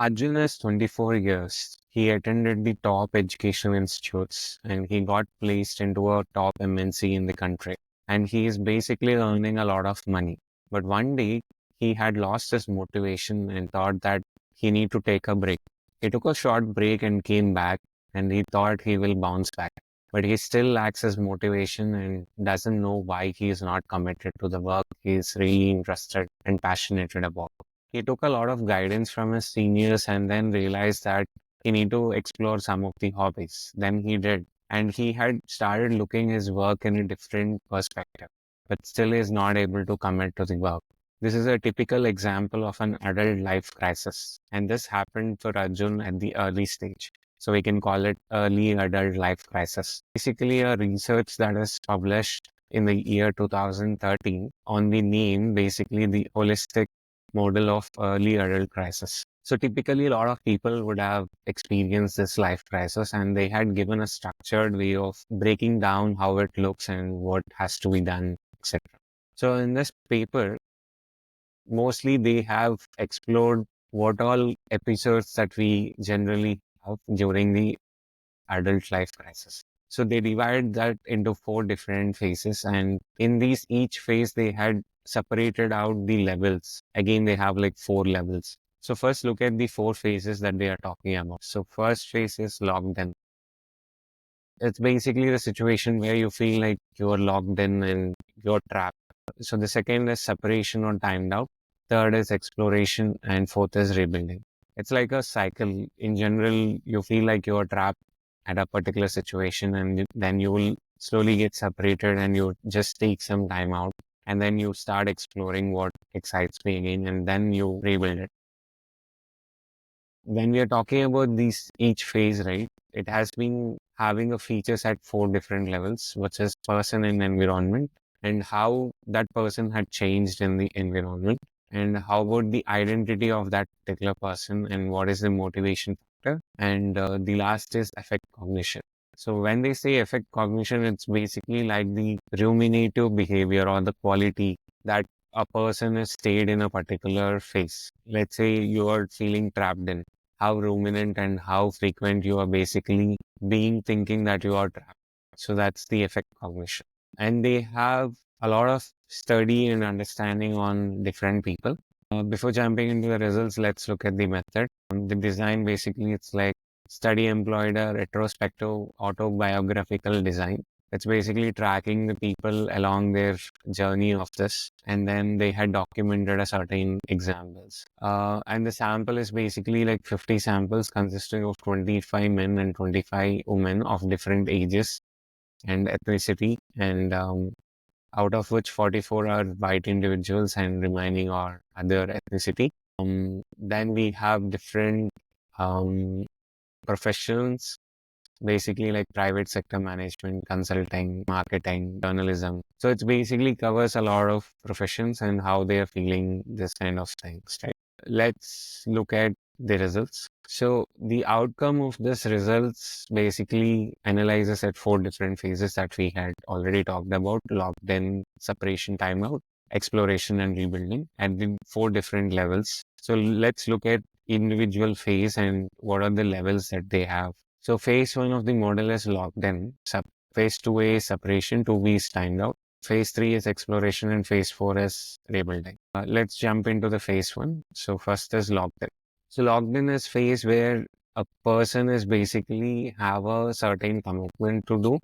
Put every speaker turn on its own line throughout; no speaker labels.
Arjun is 24 years. He attended the top education institutes and he got placed into a top MNC in the country. And he is basically earning a lot of money. But one day he had lost his motivation and thought that he need to take a break. He took a short break and came back and he thought he will bounce back. But he still lacks his motivation and doesn't know why he is not committed to the work he is really interested and passionate about. He took a lot of guidance from his seniors and then realized that he need to explore some of the hobbies. Then he did. And he had started looking his work in a different perspective, but still is not able to commit to the work. This is a typical example of an adult life crisis. And this happened for Arjun at the early stage. So we can call it early adult life crisis. Basically, a research that is published in the year 2013 on the name, basically the holistic model of early adult crisis. So typically, a lot of people would have experienced this life crisis and they had given a structured way of breaking down how it looks and what has to be done, etc. So in this paper, mostly they have explored what all episodes that we generally have during the adult life crisis. So they divide that into four different phases. And in these, each phase, they had separated out the levels. Again, they have like four levels. So first look at the four phases that they are talking about. So first phase is locked in. It's basically the situation where you feel like you're locked in and you're trapped. So the second is separation or timed out. Third is exploration and fourth is rebuilding. It's like a cycle. In general, you feel like you're trapped at a particular situation and then you will slowly get separated and you just take some time out and then you start exploring what excites me again and then you rebuild it. When we are talking about these each phase, right, it has been having a features at four different levels, which is person and environment, and how that person had changed in the environment, and how about the identity of that particular person, and what is the motivation factor, and the last is affect cognition. So when they say affect cognition, it's basically like the ruminative behavior or the quality that a person has stayed in a particular phase. Let's say you are feeling trapped in how ruminant and how frequent you are basically being thinking that you are trapped. So that's the effect cognition. And they have a lot of study and understanding on different people. Before jumping into the results, let's look at the method. The design basically it's like study employed a retrospective autobiographical design. It's basically tracking the people along their journey of this, and then they had documented a certain examples. And the sample is basically like 50 samples consisting of 25 men and 25 women of different ages and ethnicity, and out of which 44 are white individuals and remaining are other ethnicity. Then we have different um, professions, basically like private sector management, consulting, marketing, journalism. So it's basically covers a lot of professions and how they are feeling this kind of things, right? Let's look at the results. So the outcome of this results basically analyzes at four different phases that we had already talked about: locked in, separation, timeout, exploration, and rebuilding at the four different levels. So let's look at individual phase and what are the levels that they have. So phase one of the model is locked in. Phase 2A is separation, 2B is timed out. Phase 3 is exploration and phase 4 is rebuilding. Let's jump into the phase 1. So first is locked in. So locked in is phase where a person is basically have a certain commitment to do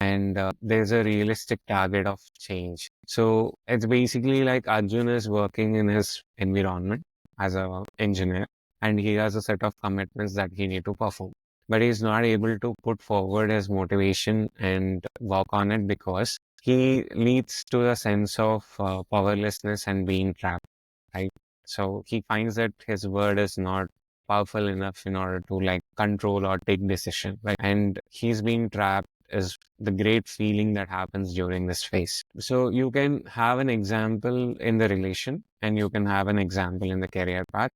and there's a realistic target of change. So it's basically like Arjun is working in his environment as a engineer and he has a set of commitments that he need to perform. But he's not able to put forward his motivation and work on it because he leads to a sense of powerlessness and being trapped, right? So he finds that his word is not powerful enough in order to like control or take decision, right? And he's being trapped is the great feeling that happens during this phase. So you can have an example in the relation and you can have an example in the career path.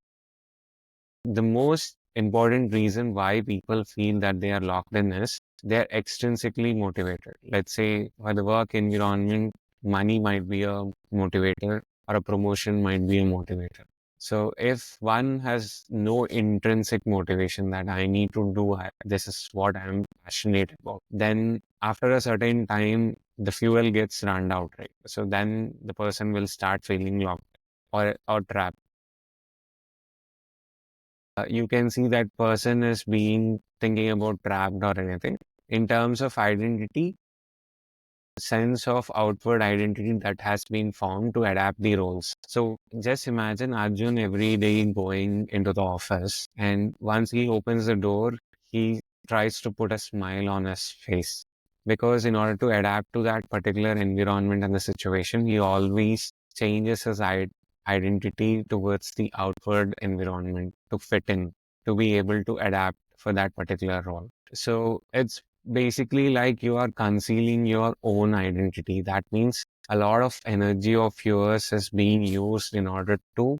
The most important reason why people feel that they are locked in is they're extrinsically motivated. Let's say for the work environment, money might be a motivator or a promotion might be a motivator. So if one has no intrinsic motivation that I need to do, this is what I'm passionate about, then after a certain time, the fuel gets run out, right? So then the person will start feeling locked or trapped. You can see that person is being thinking about trapped or anything. In terms of identity, sense of outward identity that has been formed to adapt the roles. So just imagine Arjun every day going into the office, and once he opens the door, he tries to put a smile on his face. Because in order to adapt to that particular environment and the situation, he always changes his identity towards the outward environment to fit in, to be able to adapt for that particular role. So it's basically like you are concealing your own identity. That means a lot of energy of yours is being used in order to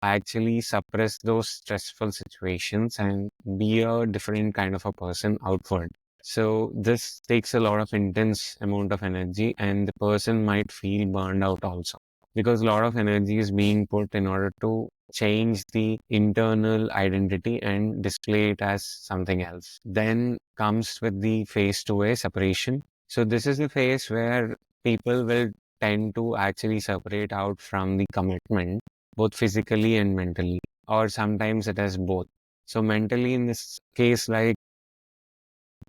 actually suppress those stressful situations and be a different kind of a person outward. So this takes a lot of intense amount of energy, and the person might feel burned out also, because a lot of energy is being put in order to change the internal identity and display it as something else. Then comes with the phase 2A separation. So this is the phase where people will tend to actually separate out from the commitment, both physically and mentally, or sometimes it is both. So mentally, in this case, like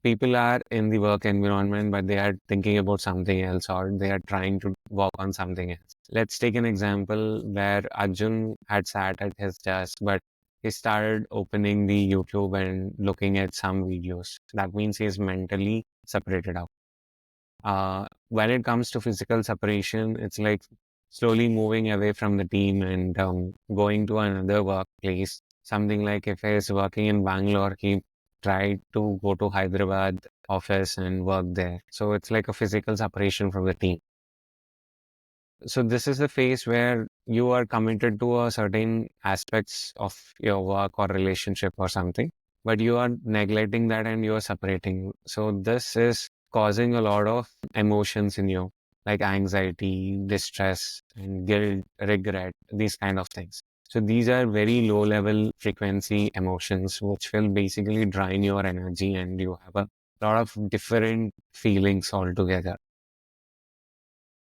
people are in the work environment, but they are thinking about something else, or they are trying to work on something else. Let's take an example where Arjun had sat at his desk, but he started opening the YouTube and looking at some videos. That means he is mentally separated out. When it comes to physical separation, it's like slowly moving away from the team and going to another workplace. Something like if he's working in Bangalore, he tried to go to Hyderabad office and work there. So it's like a physical separation from the team. So this is the phase where you are committed to a certain aspects of your work or relationship or something, but you are neglecting that and you are separating. So this is causing a lot of emotions in you, like anxiety, distress, and guilt, regret, these kind of things. So these are very low level frequency emotions, which will basically drain your energy, and you have a lot of different feelings altogether.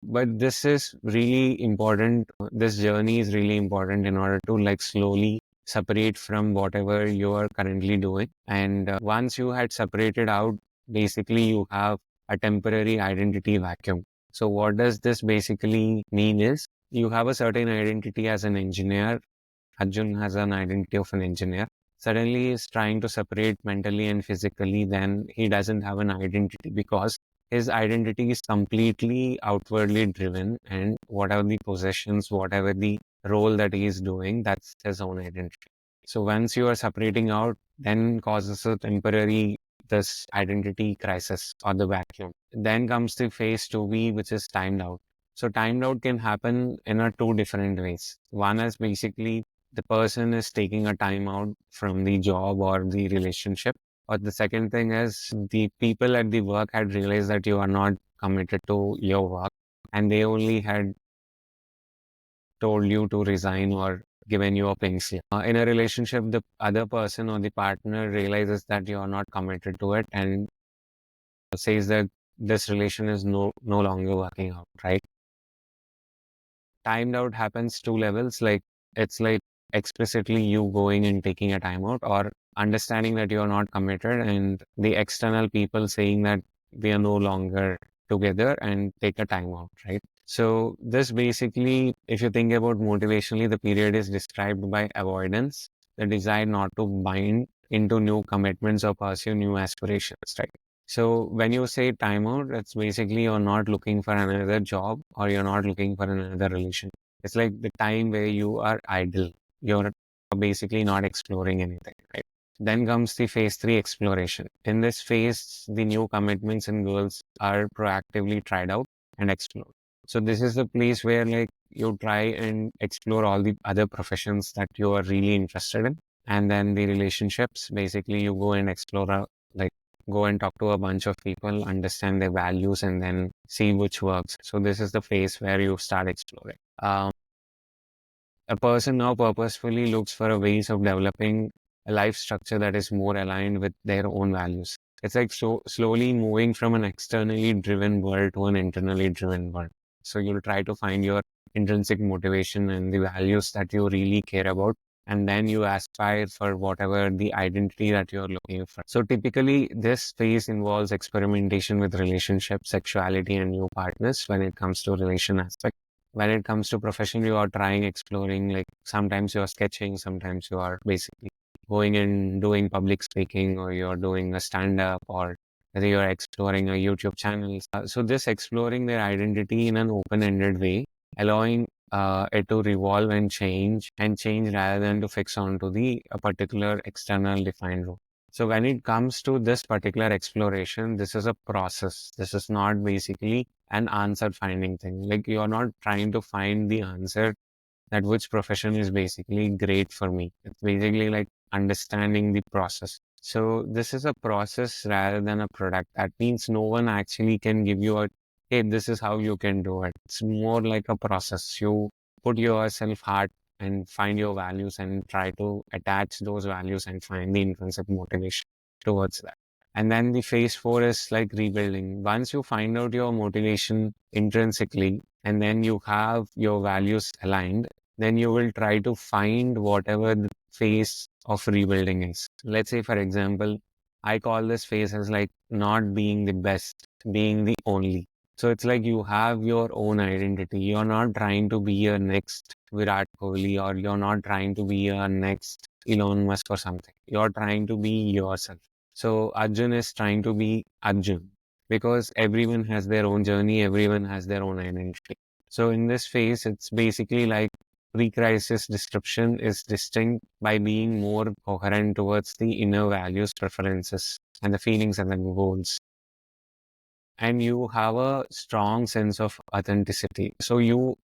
But this is really important. This journey is really important in order to like slowly separate from whatever you are currently doing. And once you had separated out, basically you have a temporary identity vacuum. So what does this basically mean is you have a certain identity as an engineer. Arjun has an identity of an engineer. Suddenly he's trying to separate mentally and physically, then he doesn't have an identity because his identity is completely outwardly driven, and whatever the possessions, whatever the role that he is doing, that's his own identity. So once you are separating out, then causes a temporary this identity crisis or the vacuum. Then comes the phase 2B, which is timed out. So timed out can happen in a two different ways. One is basically the person is taking a time out from the job or the relationship. Or the second thing is the people at the work had realized that you are not committed to your work, and they only had told you to resign or given you a pink slip. In a relationship, the other person or the partner realizes that you are not committed to it and says that this relation is no longer working out, right? Timed out happens two levels. Like it's like explicitly you going and taking a timeout, or understanding that you're not committed and the external people saying that we are no longer together and take a timeout, right? So this basically, if you think about motivationally, the period is described by avoidance, the desire not to bind into new commitments or pursue new aspirations, right? So when you say timeout, it's basically you're not looking for another job or you're not looking for another relation. It's like the time where you are idle. You're basically not exploring anything, right? Then comes the phase 3 exploration. In this phase, the new commitments and goals are proactively tried out and explored. So this is the place where like you try and explore all the other professions that you are really interested in. And then the relationships, basically you go and explore like go and talk to a bunch of people, understand their values, and then see which works. So this is the phase where you start exploring. A person now purposefully looks for a ways of developing a life structure that is more aligned with their own values. It's like slowly moving from an externally driven world to an internally driven world. So you'll try to find your intrinsic motivation and the values that you really care about, and then you aspire for whatever the identity that you're looking for. So typically, this phase involves experimentation with relationships, sexuality, and new partners when it comes to relation aspect. When it comes to profession, you are trying, exploring, like sometimes you are sketching, sometimes you are basically going and doing public speaking, or you're doing a stand up, or whether you're exploring a YouTube channel. So this exploring their identity in an open-ended way, allowing it to revolve and change rather than to fix onto the a particular external defined role. So when it comes to this particular exploration, this is a process. This is not basically an answer finding thing. Like you're not trying to find the answer that which profession is basically great for me. It's basically like understanding the process. So this is a process rather than a product. That means no one actually can give you a, hey, this is how you can do it. It's more like a process. You put yourself hard and find your values and try to attach those values and find the intrinsic motivation towards that. And then the phase four is like rebuilding. Once you find out your motivation intrinsically, and then you have your values aligned, then you will try to find whatever the phase of rebuilding is. Let's say, for example, I call this phase as like not being the best, being the only. So it's like you have your own identity. You're not trying to be a next Virat Kohli, or you're not trying to be a next Elon Musk or something. You're trying to be yourself. So Arjun is trying to be Arjun because everyone has their own journey, everyone has their own identity. So in this phase, it's basically like pre-crisis description is distinct by being more coherent towards the inner values, preferences, and the feelings and the goals. And you have a strong sense of authenticity. So you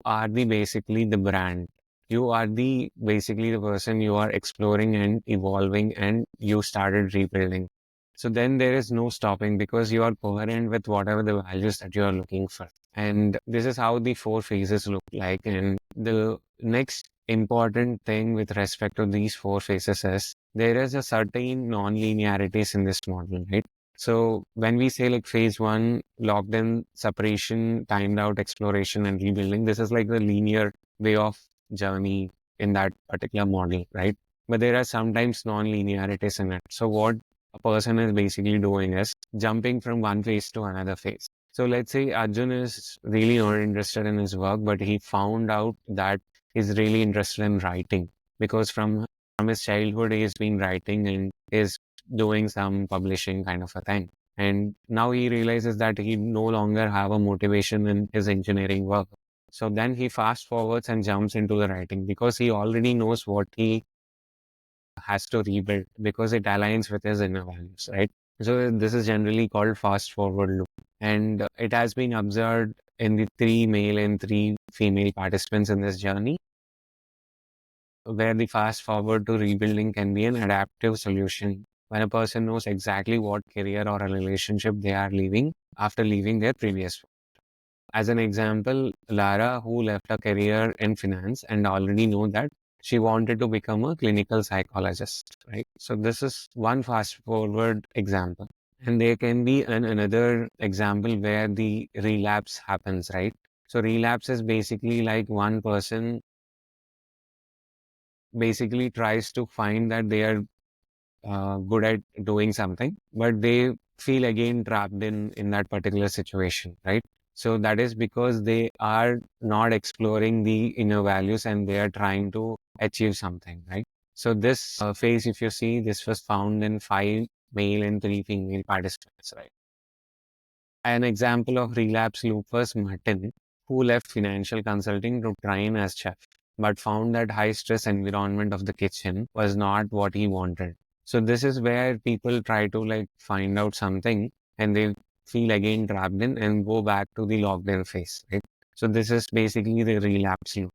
are the basically the brand. You are the basically the person you are exploring and evolving, and you started rebuilding. So then there is no stopping because you are coherent with whatever the values that you are looking for. And this is how the four phases look like. And the next important thing with respect to these four phases is there is a certain non-linearities in this model, right? So when we say like phase one, locked in, separation, timed out, exploration, and rebuilding, this is like the linear way of journey in that particular model, right? But there are sometimes non-linearities in it. So what a person is basically doing is jumping from one phase to another phase. So let's say Arjun is really not interested in his work, but he found out that he's really interested in writing because from his childhood he's been writing and is doing some publishing kind of a thing. And now he realizes that he no longer have a motivation in his engineering work. So then he fast forwards and jumps into the writing because he already knows what he has to rebuild because it aligns with his inner values, right? So this is generally called fast forward loop. And it has been observed in the three male and three female participants in this journey, where the fast forward to rebuilding can be an adaptive solution when a person knows exactly what career or a relationship they are leaving after leaving their previous one. As an example, Lara, who left a career in finance and already know that she wanted to become a clinical psychologist, right? So this is one fast forward example. And there can be another example where the relapse happens, right? So relapse is basically like one person basically tries to find that they are good at doing something, but they feel again trapped in that particular situation, right? So that is because they are not exploring the inner values and they are trying to achieve something, right? So this phase, if you see, this was found in five male and three female participants, right? An example of relapse loop was Martin, who left financial consulting to train as chef, but found that high stress environment of the kitchen was not what he wanted. So this is where people try to like find out something and they feel again trapped in and go back to the locked in phase, right? So this is basically the relapse loop.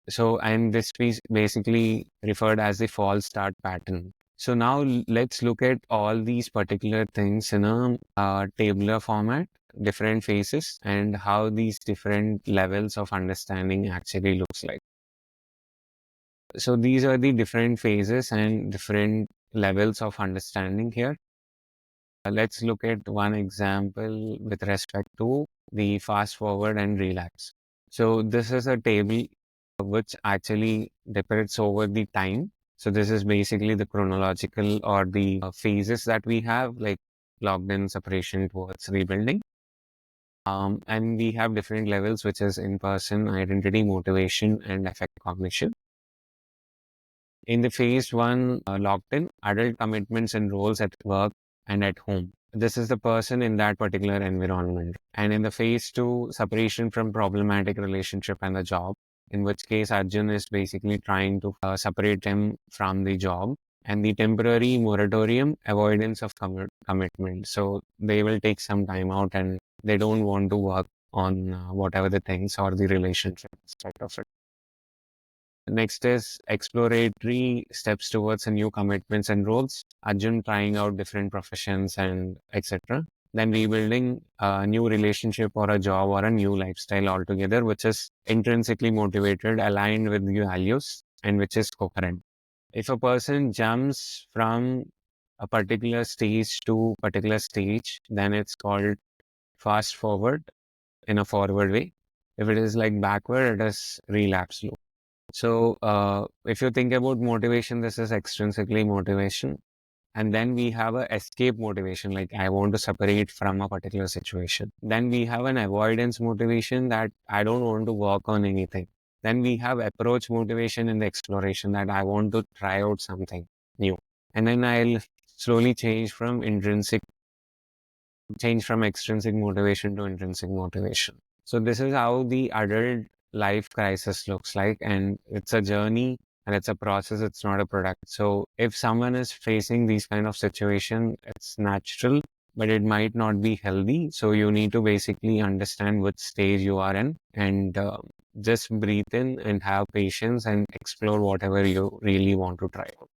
So, and this is basically referred as the false start pattern. So now let's look at all these particular things in a tabular format. different phases and how these different levels of understanding actually looks like. So these are the different phases and different levels of understanding here. Let's look at one example with respect to the fast forward and relapse. So this is a table which actually depicts over the time. So this is basically the chronological or the phases that we have, like locked in, separation, towards rebuilding. And we have different levels, which is in person, identity, motivation, and affect cognition. In the phase one, locked in, adult commitments and roles at work and at home. This is the person in that particular environment. And in the phase two, separation from problematic relationship and the job, in which case Arjun is basically trying to separate him from the job. And the temporary moratorium, avoidance of commitment. So they will take some time out and they don't want to work on whatever the things or the relationship aspect of it. Next is exploratory steps towards a new commitments and roles. Arjun trying out different professions and etc. Then rebuilding a new relationship or a job or a new lifestyle altogether, which is intrinsically motivated, aligned with your values, and which is coherent. If a person jumps from a particular stage to particular stage, then it's called fast forward in a forward way. If it is like backward, it is relapse loop. So, if you think about motivation, this is extrinsically motivation. And then we have a escape motivation, like I want to separate from a particular situation. Then we have an avoidance motivation that I don't want to work on anything. Then we have approach motivation in the exploration that I want to try out something new. And then I'll slowly change from extrinsic motivation to intrinsic motivation. So this is how the adult life crisis looks like, and it's a journey and it's a process. It's not a product. So if someone is facing these kind of situation, it's natural, but it might not be healthy. So you need to basically understand which stage you are in and just breathe in and have patience and explore whatever you really want to try out.